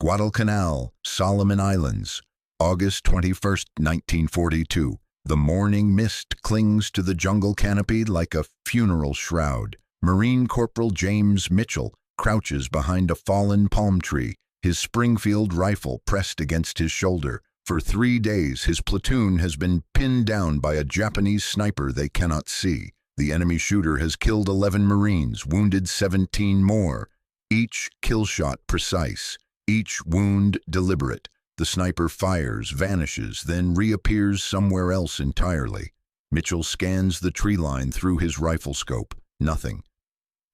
Guadalcanal, Solomon Islands, August 21, 1942. The morning mist clings to the jungle canopy like a funeral shroud. Marine Corporal James Mitchell crouches behind a fallen palm tree, his Springfield rifle pressed against his shoulder. For 3 days, his platoon has been pinned down by a Japanese sniper they cannot see. The enemy shooter has killed 11 Marines, wounded 17 more. Each kill shot precise, each wound deliberate. The sniper fires, vanishes, then reappears somewhere else entirely. Mitchell scans the tree line through his rifle scope. Nothing.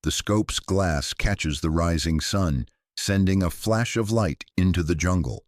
The scope's glass catches the rising sun, sending a flash of light into the jungle.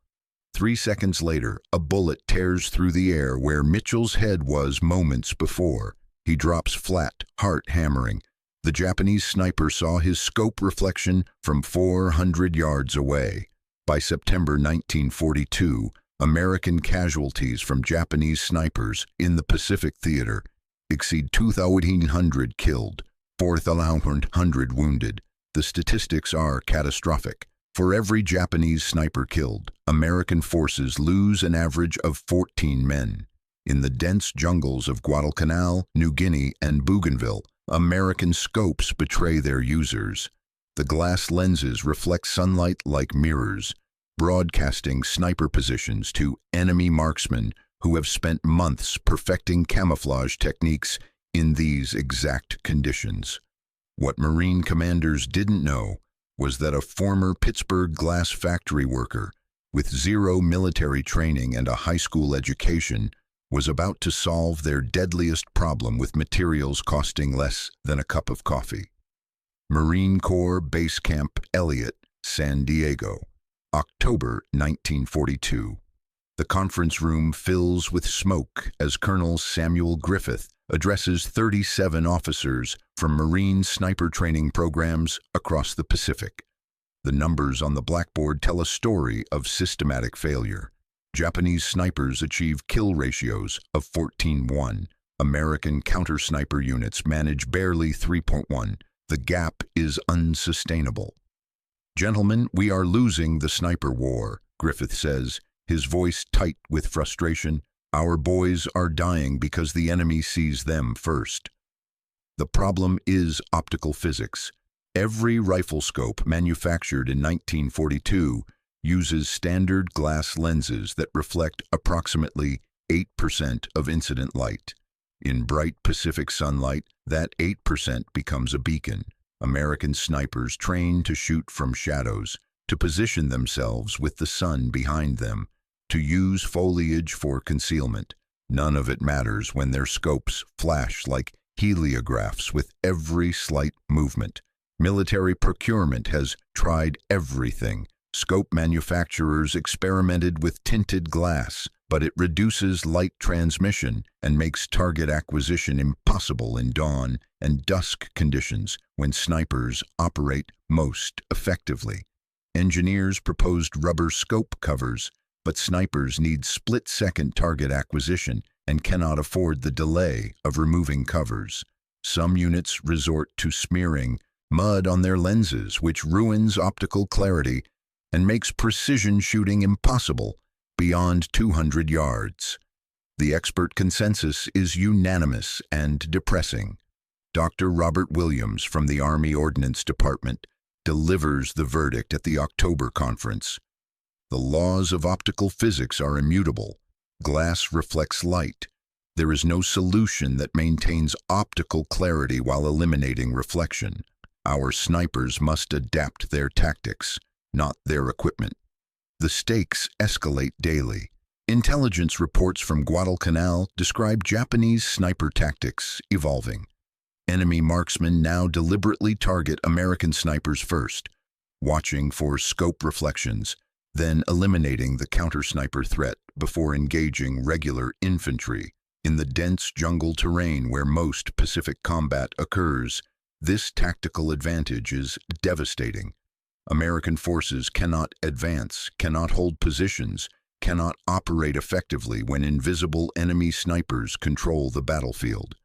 3 seconds later, a bullet tears through the air where Mitchell's head was moments before. He drops flat, heart hammering. The Japanese sniper saw his scope reflection from 400 yards away. By September 1942, American casualties from Japanese snipers in the Pacific Theater exceed 2,100 killed, 4,100 wounded. The statistics are catastrophic. For every Japanese sniper killed, American forces lose an average of 14 men. In the dense jungles of Guadalcanal, New Guinea, and Bougainville, American scopes betray their users. The glass lenses reflect sunlight like mirrors, broadcasting sniper positions to enemy marksmen who have spent months perfecting camouflage techniques in these exact conditions. What Marine commanders didn't know was that a former Pittsburgh glass factory worker with 0 military training and a high school education was about to solve their deadliest problem with materials costing less than a cup of coffee. Marine Corps Base Camp Elliott, San Diego, October 1942. The conference room fills with smoke as Colonel Samuel Griffith addresses 37 officers from Marine sniper training programs across the Pacific. The numbers on the blackboard tell a story of systematic failure. Japanese snipers achieve kill ratios of 14:1. American counter-sniper units manage barely 3.1. The gap is unsustainable. "Gentlemen, we are losing the sniper war," Griffith says, his voice tight with frustration. "Our boys are dying because the enemy sees them first." The problem is optical physics. Every rifle scope manufactured in 1942 uses standard glass lenses that reflect approximately 8% of incident light. In bright Pacific sunlight, that 8% becomes a beacon. American snipers train to shoot from shadows, to position themselves with the sun behind them, to use foliage for concealment. None of it matters when their scopes flash like heliographs with every slight movement. Military procurement has tried everything. Scope manufacturers experimented with tinted glass, but it reduces light transmission and makes target acquisition impossible in dawn and dusk conditions when snipers operate most effectively. Engineers proposed rubber scope covers, but snipers need split-second target acquisition and cannot afford the delay of removing covers. Some units resort to smearing mud on their lenses, which ruins optical clarity and makes precision shooting impossible beyond 200 yards. The expert consensus is unanimous and depressing. Dr. Robert Williams from the Army Ordnance Department delivers the verdict at the October conference. The laws of optical physics are immutable. Glass reflects light. There is no solution that maintains optical clarity while eliminating reflection. Our snipers must adapt their tactics, not their equipment. The stakes escalate daily. Intelligence reports from Guadalcanal describe Japanese sniper tactics evolving. Enemy marksmen now deliberately target American snipers first, watching for scope reflections, then eliminating the counter-sniper threat before engaging regular infantry. In the dense jungle terrain where most Pacific combat occurs, this tactical advantage is devastating. American forces cannot advance, cannot hold positions, cannot operate effectively when invisible enemy snipers control the battlefield.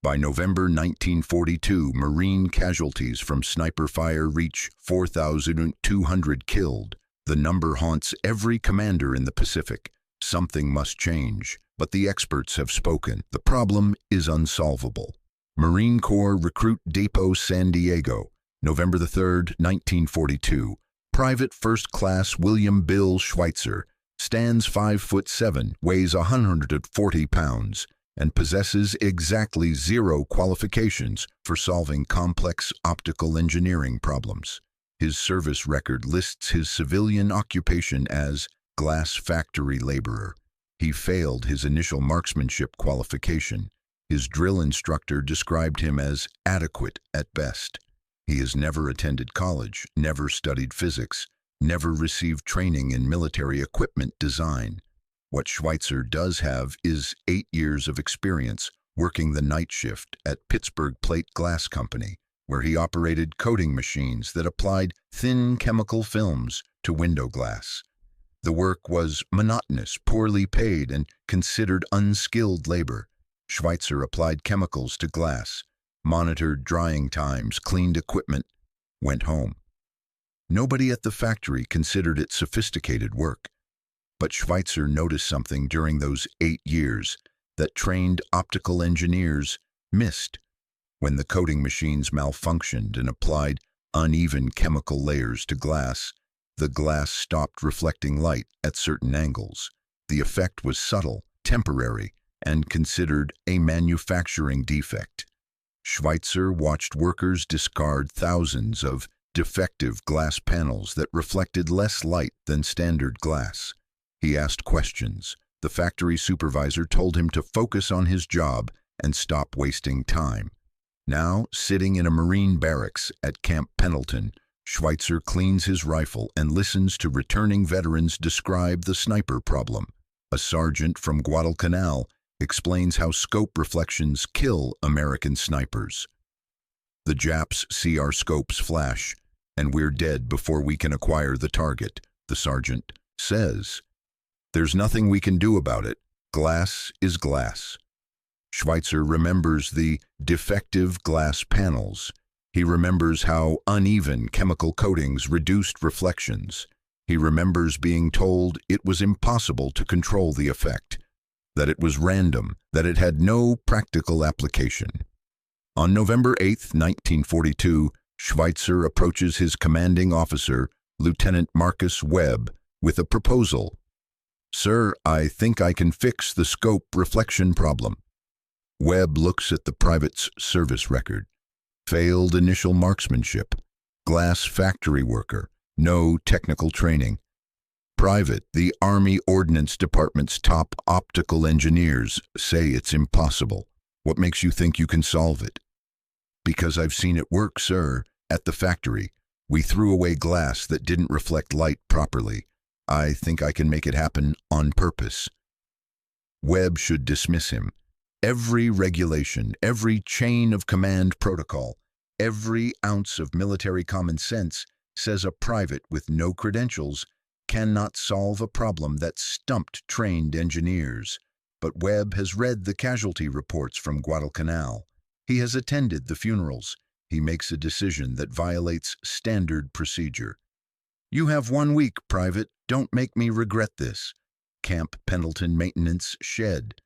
By November 1942, Marine casualties from sniper fire reach 4,200 killed. The number haunts every commander in the Pacific. Something must change, but the experts have spoken. The problem is unsolvable. Marine Corps Recruit Depot, San Diego, November the 3rd, 1942. Private First Class William Bill Schweitzer stands 5'7", weighs 140 pounds, and possesses exactly 0 qualifications for solving complex optical engineering problems. His service record lists his civilian occupation as glass factory laborer. He failed his initial marksmanship qualification. His drill instructor described him as adequate at best. He has never attended college, never studied physics, never received training in military equipment design. What Schweitzer does have is 8 years of experience working the night shift at Pittsburgh Plate Glass Company, where he operated coating machines that applied thin chemical films to window glass. The work was monotonous, poorly paid, and considered unskilled labor. Schweitzer applied chemicals to glass, monitored drying times, cleaned equipment, went home. Nobody at the factory considered it sophisticated work. But Schweitzer noticed something during those 8 years that trained optical engineers missed. When the coating machines malfunctioned and applied uneven chemical layers to glass, the glass stopped reflecting light at certain angles. The effect was subtle, temporary, and considered a manufacturing defect. Schweitzer watched workers discard thousands of defective glass panels that reflected less light than standard glass. He asked questions. The factory supervisor told him to focus on his job and stop wasting time. Now, sitting in a Marine barracks at Camp Pendleton, Schweitzer cleans his rifle and listens to returning veterans describe the sniper problem. A sergeant from Guadalcanal explains how scope reflections kill American snipers. The Japs see our scopes flash, and we're dead before we can acquire the target, the sergeant says. There's nothing we can do about it. Glass is glass. Schweitzer remembers the defective glass panels. He remembers how uneven chemical coatings reduced reflections. He remembers being told it was impossible to control the effect, that it was random, that it had no practical application. On November 8, 1942, Schweitzer approaches his commanding officer, Lieutenant Marcus Webb, with a proposal. "Sir, I think I can fix the scope reflection problem." Webb looks at the private's service record. Failed initial marksmanship, glass factory worker, no technical training. Private, the Army Ordnance Department's top optical engineers say it's impossible. What makes you think you can solve it? Because I've seen it work, sir. At the factory, we threw away glass that didn't reflect light properly. I think I can make it happen on purpose. Webb should dismiss him. Every regulation, every chain of command protocol, every ounce of military common sense says a private with no credentials cannot solve a problem that stumped trained engineers. But Webb has read the casualty reports from Guadalcanal. He has attended the funerals. He makes a decision that violates standard procedure. "You have 1 week, Private. Don't make me regret this." Camp Pendleton Maintenance Shed,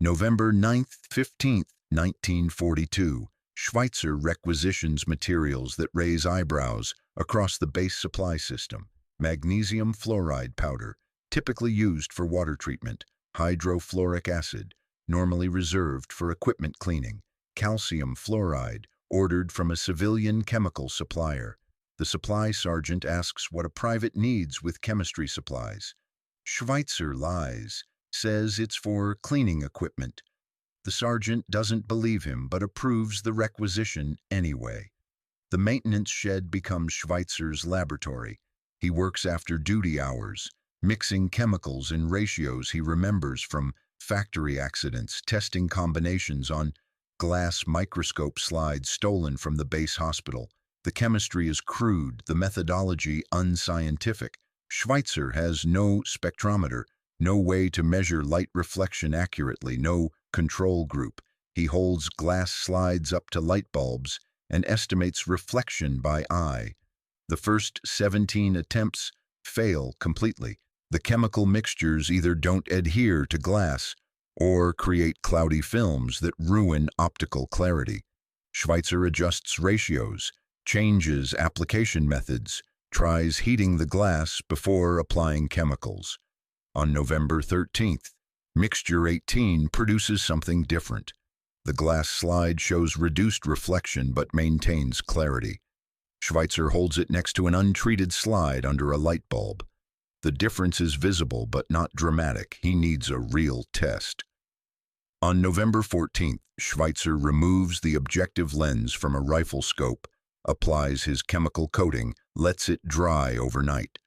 November 9th, 15th, 1942. Schweitzer requisitions materials that raise eyebrows across the base supply system. Magnesium fluoride powder, typically used for water treatment. Hydrofluoric acid, normally reserved for equipment cleaning. Calcium fluoride, ordered from a civilian chemical supplier. The supply sergeant asks what a private needs with chemistry supplies. Schweitzer lies, says it's for cleaning equipment. The sergeant doesn't believe him but approves the requisition anyway. The maintenance shed becomes Schweitzer's laboratory. He works after duty hours, mixing chemicals in ratios he remembers from factory accidents, testing combinations on glass microscope slides stolen from the base hospital. The chemistry is crude, the methodology unscientific. Schweitzer has no spectrometer, no way to measure light reflection accurately, no control group. He holds glass slides up to light bulbs and estimates reflection by eye. The first 17 attempts fail completely. The chemical mixtures either don't adhere to glass or create cloudy films that ruin optical clarity. Schweitzer adjusts ratios, changes application methods, tries heating the glass before applying chemicals. On November 13th, Mixture 18 produces something different. The glass slide shows reduced reflection but maintains clarity. Schweitzer holds it next to an untreated slide under a light bulb. The difference is visible but not dramatic. He needs a real test. On November 14th, Schweitzer removes the objective lens from a rifle scope, applies his chemical coating, lets it dry overnight.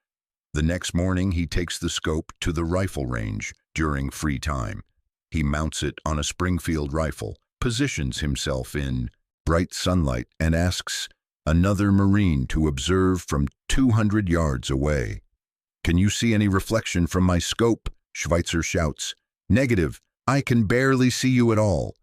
The next morning, he takes the scope to the rifle range during free time. He mounts it on a Springfield rifle, positions himself in bright sunlight, and asks another Marine to observe from 200 yards away. "Can you see any reflection from my scope?" Schweitzer shouts. "Negative. I can barely see you at all."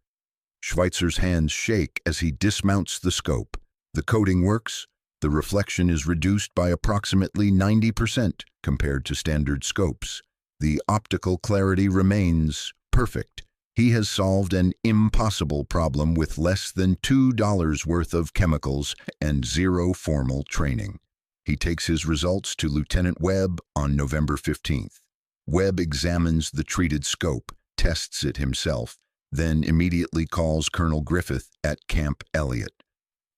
Schweitzer's hands shake as he dismounts the scope. The coating works. The reflection is reduced by approximately 90% compared to standard scopes. The optical clarity remains perfect. He has solved an impossible problem with less than $2 worth of chemicals and zero formal training. He takes his results to Lieutenant Webb on November 15th. Webb examines the treated scope, tests it himself, then immediately calls Colonel Griffith at Camp Elliott.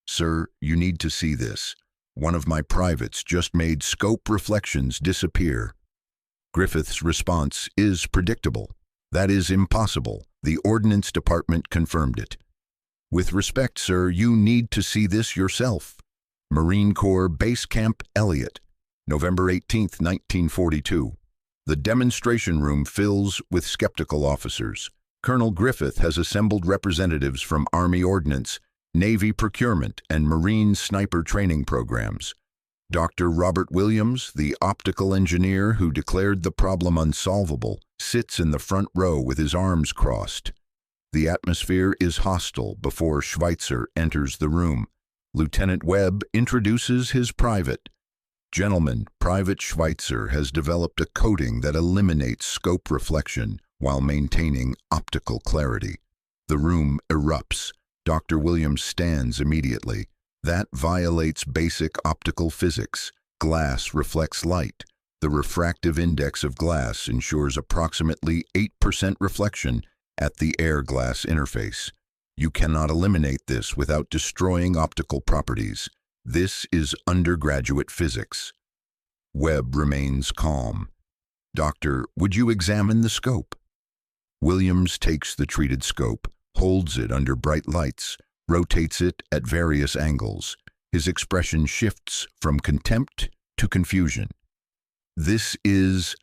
"Sir, you need to see this. One of my privates just made scope reflections disappear." Griffith's response is predictable. "That is impossible. The Ordnance Department confirmed it." "With respect, sir, you need to see this yourself." Marine Corps Base Camp Elliott, November 18, 1942. The demonstration room fills with skeptical officers. Colonel Griffith has assembled representatives from Army Ordnance, Navy procurement, and Marine sniper training programs. Dr. Robert Williams, the optical engineer who declared the problem unsolvable, sits in the front row with his arms crossed. The atmosphere is hostile before Schweitzer enters the room. Lieutenant Webb introduces his private. "Gentlemen, Private Schweitzer has developed a coating that eliminates scope reflection while maintaining optical clarity." The room erupts. Dr. Williams stands immediately. "That violates basic optical physics. Glass reflects light. The refractive index of glass ensures approximately 8% reflection at the air-glass interface. You cannot eliminate this without destroying optical properties. This is undergraduate physics." Webb remains calm. "Doctor, would you examine the scope?" Williams takes the treated scope, holds it under bright lights, rotates it at various angles. His expression shifts from contempt to confusion. The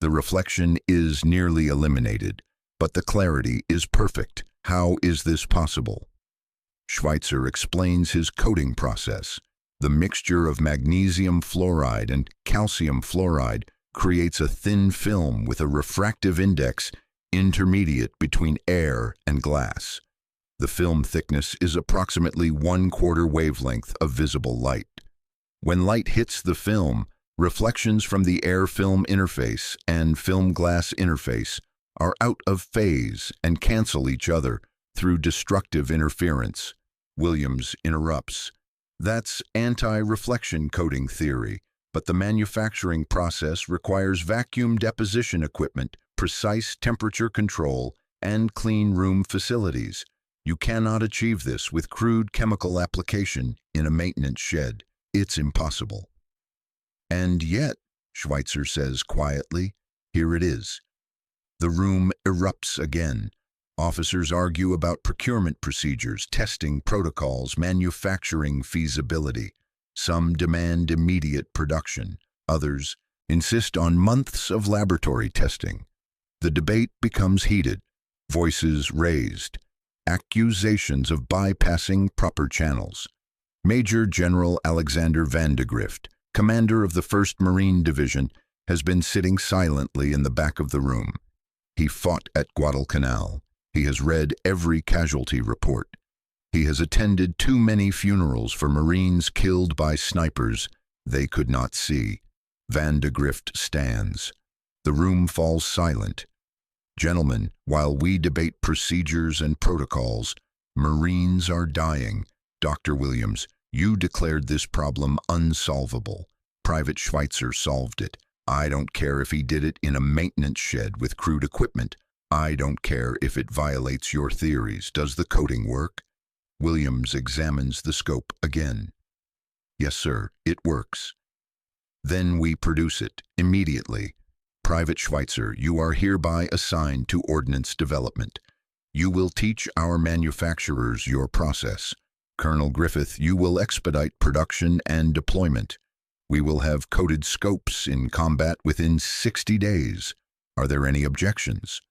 reflection is nearly eliminated, but the clarity is perfect. How is this possible? Schweitzer explains his coating process. The mixture of magnesium fluoride and calcium fluoride creates a thin film with a refractive index intermediate between air and glass. The film thickness is approximately 1/4 wavelength of visible light. When light hits the film, reflections from the air-film interface and film-glass interface are out of phase and cancel each other through destructive interference. Williams interrupts. "That's anti-reflection coating theory, but the manufacturing process requires vacuum deposition equipment, precise temperature control, and clean room facilities. You cannot achieve this with crude chemical application in a maintenance shed. It's impossible." "And yet," Schweitzer says quietly, "here it is." The room erupts again. Officers argue about procurement procedures, testing protocols, manufacturing feasibility. Some demand immediate production. Others insist on months of laboratory testing. The debate becomes heated. Voices raised. Accusations of bypassing proper channels. Major General Alexander Vandegrift, commander of the 1st Marine Division, has been sitting silently in the back of the room. He fought at Guadalcanal. He has read every casualty report. He has attended too many funerals for Marines killed by snipers they could not see. Van de Grift stands. The room falls silent. Gentlemen, while we debate procedures and protocols, Marines are dying. Dr. Williams, you declared this problem unsolvable. Private Schweitzer solved it. I don't care if he did it in a maintenance shed with crude equipment. I don't care if it violates your theories. Does the coding work? Williams examines the scope again. Yes, sir, it works. Then we produce it immediately. Private Schweitzer, you are hereby assigned to ordnance development. You will teach our manufacturers your process. Colonel Griffith, you will expedite production and deployment. We will have coded scopes in combat within 60 days. Are there any objections?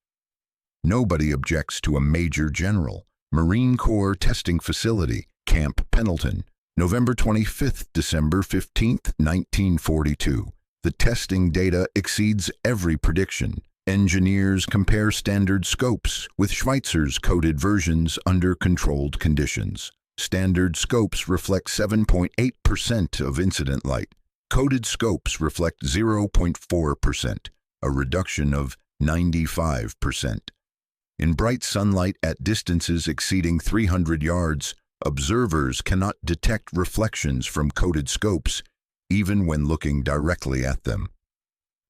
Nobody objects to a Major General. Marine Corps Testing Facility, Camp Pendleton, November 25th, December 15th, 1942. The testing data exceeds every prediction. Engineers compare standard scopes with Schweitzer's coded versions under controlled conditions. Standard scopes reflect 7.8% of incident light. Coded scopes reflect 0.4%, a reduction of 95%. In bright sunlight at distances exceeding 300 yards, observers cannot detect reflections from coded scopes, even when looking directly at them.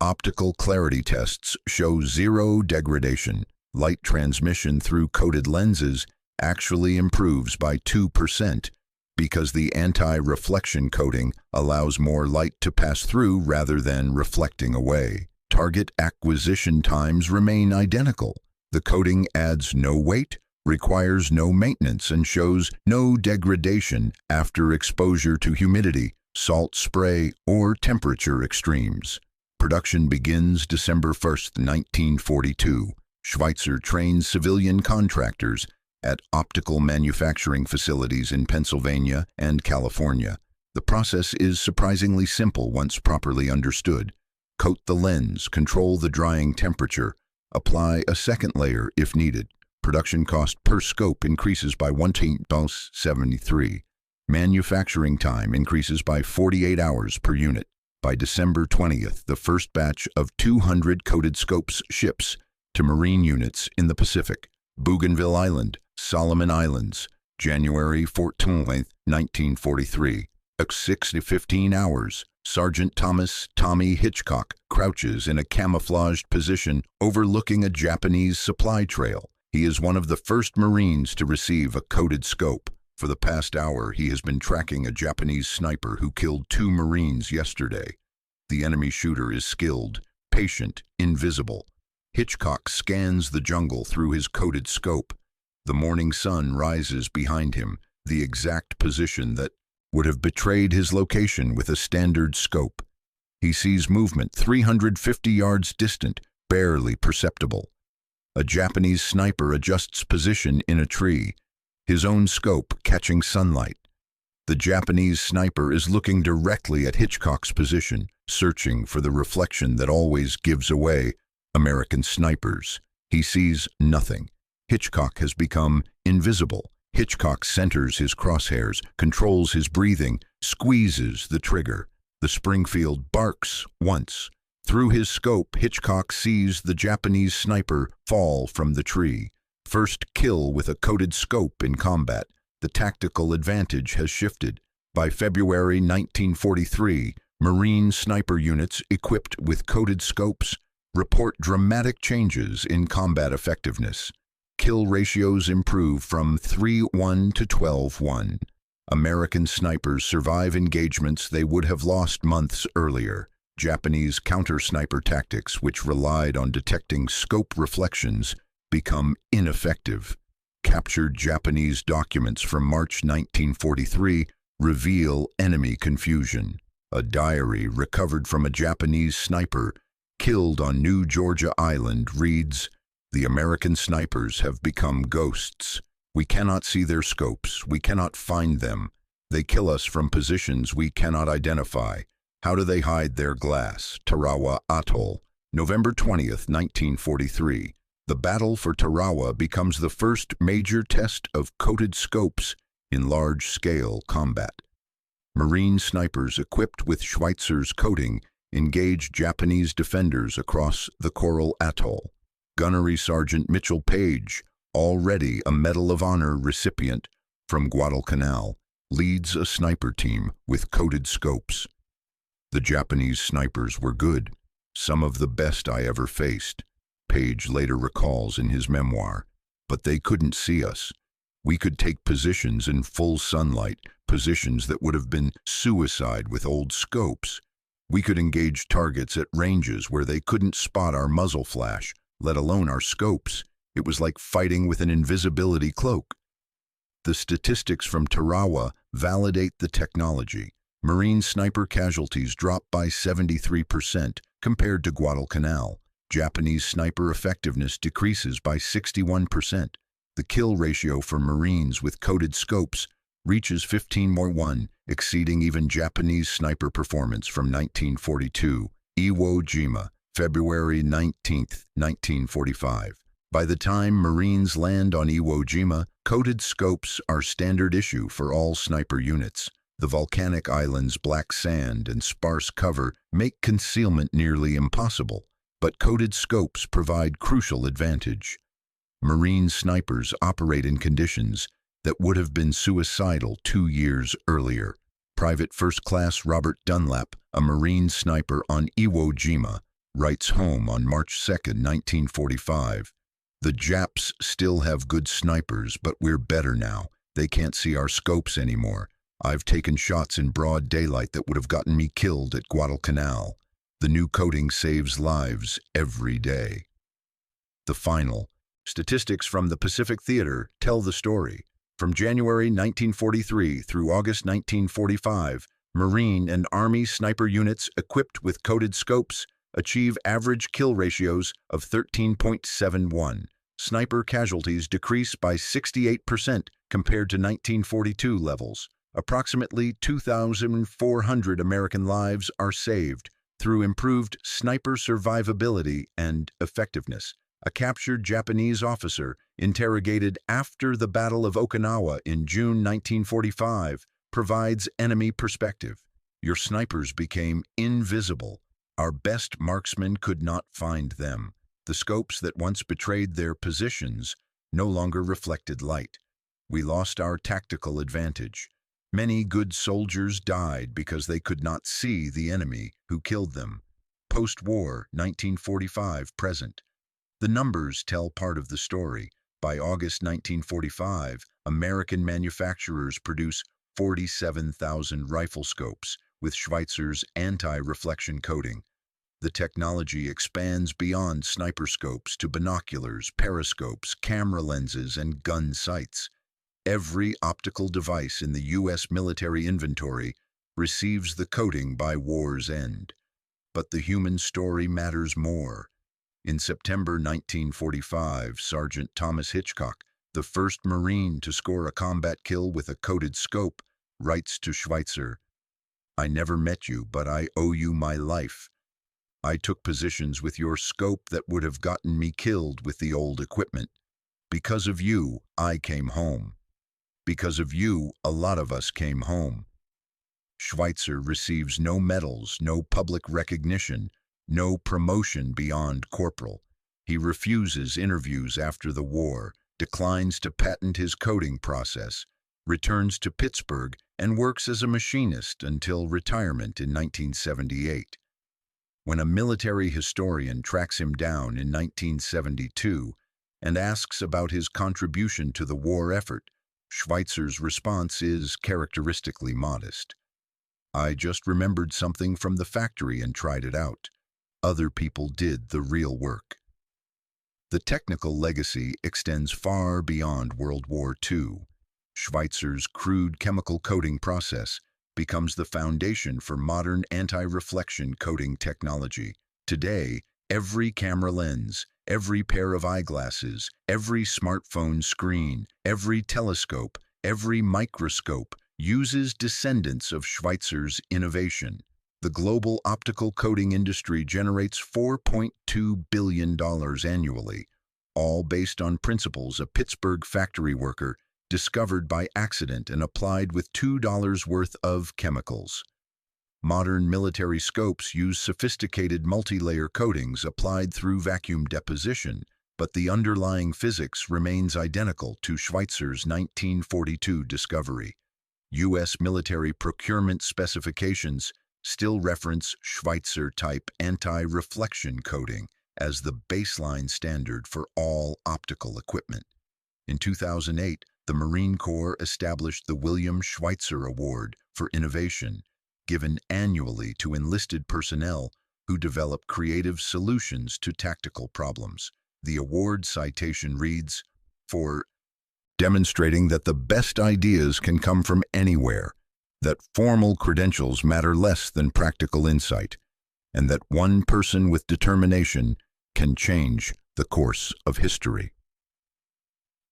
Optical clarity tests show zero degradation. Light transmission through coded lenses actually improves by 2% because the anti-reflection coating allows more light to pass through rather than reflecting away. Target acquisition times remain identical. The coating adds no weight, requires no maintenance, and shows no degradation after exposure to humidity, salt spray, or temperature extremes. Production begins December 1st, 1942. Schweitzer trains civilian contractors at optical manufacturing facilities in Pennsylvania and California. The process is surprisingly simple once properly understood. Coat the lens, control the drying temperature, apply a second layer if needed. Production cost per scope increases by 1.73. Manufacturing time increases by 48 hours per unit. By December 20th, the first batch of 200 coated scopes ships to Marine units in the Pacific. Bougainville Island, Solomon Islands, January 14th, 1943. At 6 to 15 hours, Sergeant Thomas "Tommy" Hitchcock crouches in a camouflaged position overlooking a Japanese supply trail. He is one of the first Marines to receive a coded scope. For the past hour, he has been tracking a Japanese sniper who killed 2 Marines yesterday. The enemy shooter is skilled, patient, invisible. Hitchcock scans the jungle through his coded scope. The morning sun rises behind him, the exact position that would have betrayed his location with a standard scope. He sees movement 350 yards distant, barely perceptible. A Japanese sniper adjusts position in a tree, his own scope catching sunlight. The Japanese sniper is looking directly at Hitchcock's position, searching for the reflection that always gives away American snipers. He sees nothing. Hitchcock has become invisible. Hitchcock centers his crosshairs, controls his breathing, squeezes the trigger. The Springfield barks once. Through his scope, Hitchcock sees the Japanese sniper fall from the tree. First kill with a coded scope in combat. The tactical advantage has shifted. By February 1943, Marine sniper units equipped with coded scopes report dramatic changes in combat effectiveness. Kill ratios improve from 3:1 to 12:1. American snipers survive engagements they would have lost months earlier. Japanese counter-sniper tactics, which relied on detecting scope reflections, become ineffective. Captured Japanese documents from March 1943 reveal enemy confusion. A diary recovered from a Japanese sniper killed on New Georgia Island reads, "The American snipers have become ghosts. We cannot see their scopes. We cannot find them. They kill us from positions we cannot identify. How do they hide their glass?" Tarawa Atoll, November 20th, 1943. The battle for Tarawa becomes the first major test of coated scopes in large-scale combat. Marine snipers equipped with Schweitzer's coating engaged Japanese defenders across the Coral Atoll. Gunnery Sergeant Mitchell Page, already a Medal of Honor recipient from Guadalcanal, leads a sniper team with coated scopes. The Japanese snipers were good, some of the best I ever faced, Page later recalls in his memoir. But they couldn't see us. We could take positions in full sunlight, positions that would have been suicide with old scopes. We could engage targets at ranges where they couldn't spot our muzzle flash, let alone our scopes. It was like fighting with an invisibility cloak. The statistics from Tarawa validate the technology. Marine sniper casualties dropped by 73% compared to Guadalcanal. Japanese sniper effectiveness decreases by 61%. The kill ratio for Marines with coated scopes reaches 15:1, exceeding even Japanese sniper performance from 1942. Iwo Jima, February 19, 1945. By the time Marines land on Iwo Jima, coated scopes are standard issue for all sniper units. The volcanic island's black sand and sparse cover make concealment nearly impossible, but coated scopes provide crucial advantage. Marine snipers operate in conditions that would have been suicidal 2 years earlier. Private First Class Robert Dunlap, a Marine sniper on Iwo Jima, writes home on March 2, 1945, "The Japs still have good snipers, but we're better now. They can't see our scopes anymore. I've taken shots in broad daylight that would have gotten me killed at Guadalcanal. The new coating saves lives every day." The final statistics from the Pacific Theater tell the story. From January 1943 through August 1945, Marine and Army sniper units equipped with coated scopes achieve average kill ratios of 13.71. Sniper casualties decrease by 68% compared to 1942 levels. Approximately 2,400 American lives are saved through improved sniper survivability and effectiveness. A captured Japanese officer, interrogated after the Battle of Okinawa in June 1945, provides enemy perspective. "Your snipers became invisible. Our best marksmen could not find them. The scopes that once betrayed their positions no longer reflected light. We lost our tactical advantage. Many good soldiers died because they could not see the enemy who killed them." Post-war, 1945 present. The numbers tell part of the story. By August 1945, American manufacturers produce 47,000 rifle scopes with Schweitzer's anti-reflection coating. The technology expands beyond sniper scopes to binoculars, periscopes, camera lenses, and gun sights. Every optical device in the U.S. military inventory receives the coating by war's end. But the human story matters more. In September 1945, Sergeant Thomas Hitchcock, the first Marine to score a combat kill with a coated scope, writes to Schweitzer, "I never met you, but I owe you my life. I took positions with your scope that would have gotten me killed with the old equipment. Because of you, I came home. Because of you, a lot of us came home." Schweitzer receives no medals, no public recognition, no promotion beyond corporal. He refuses interviews after the war, declines to patent his coating process, returns to Pittsburgh, and works as a machinist until retirement in 1978. When a military historian tracks him down in 1972 and asks about his contribution to the war effort, Schweitzer's response is characteristically modest. "I just remembered something from the factory and tried it out. Other people did the real work." The technical legacy extends far beyond World War II. Schweitzer's crude chemical coating process becomes the foundation for modern anti-reflection coating technology. Today, every camera lens, every pair of eyeglasses, every smartphone screen, every telescope, every microscope uses descendants of Schweitzer's innovation. The global optical coating industry generates $4.2 billion annually, all based on principles a Pittsburgh factory worker discovered by accident and applied with $2 worth of chemicals. Modern military scopes use sophisticated multi-layer coatings applied through vacuum deposition, but the underlying physics remains identical to Schweitzer's 1942 discovery. U.S. military procurement specifications still reference Schweitzer-type anti-reflection coating as the baseline standard for all optical equipment. In 2008, the Marine Corps established the William Schweitzer Award for Innovation, given annually to enlisted personnel who develop creative solutions to tactical problems. The award citation reads, "For demonstrating that the best ideas can come from anywhere, that formal credentials matter less than practical insight, and that one person with determination can change the course of history."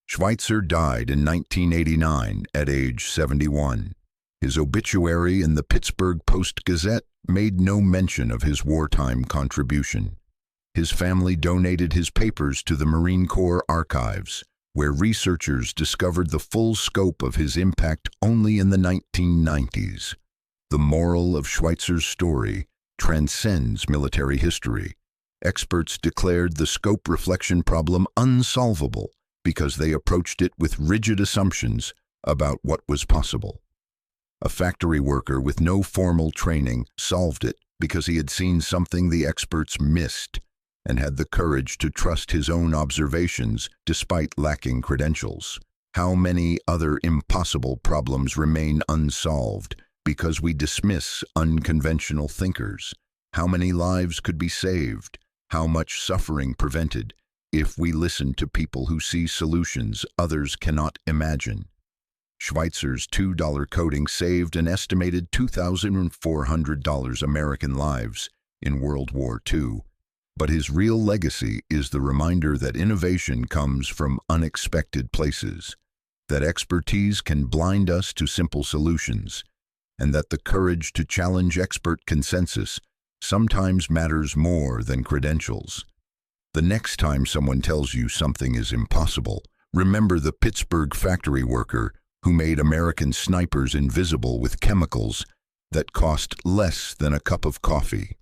Schweitzer died in 1989 at age 71. His obituary in the Pittsburgh Post-Gazette made no mention of his wartime contribution. His family donated his papers to the Marine Corps archives, where researchers discovered the full scope of his impact only in the 1990s. The moral of Schweitzer's story transcends military history. Experts declared the scope reflection problem unsolvable because they approached it with rigid assumptions about what was possible. A factory worker with no formal training solved it because he had seen something the experts missed and had the courage to trust his own observations despite lacking credentials. How many other impossible problems remain unsolved because we dismiss unconventional thinkers? How many lives could be saved? How much suffering prevented if we listen to people who see solutions others cannot imagine? Schweitzer's $2 coating saved an estimated $2,400 American lives in World War II. But his real legacy is the reminder that innovation comes from unexpected places, that expertise can blind us to simple solutions, and that the courage to challenge expert consensus sometimes matters more than credentials. The next time someone tells you something is impossible, remember the Pittsburgh factory worker who made American snipers invisible with chemicals that cost less than a cup of coffee.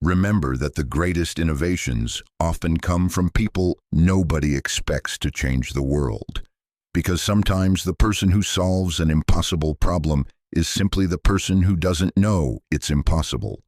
Remember that the greatest innovations often come from people nobody expects to change the world, because sometimes the person who solves an impossible problem is simply the person who doesn't know it's impossible.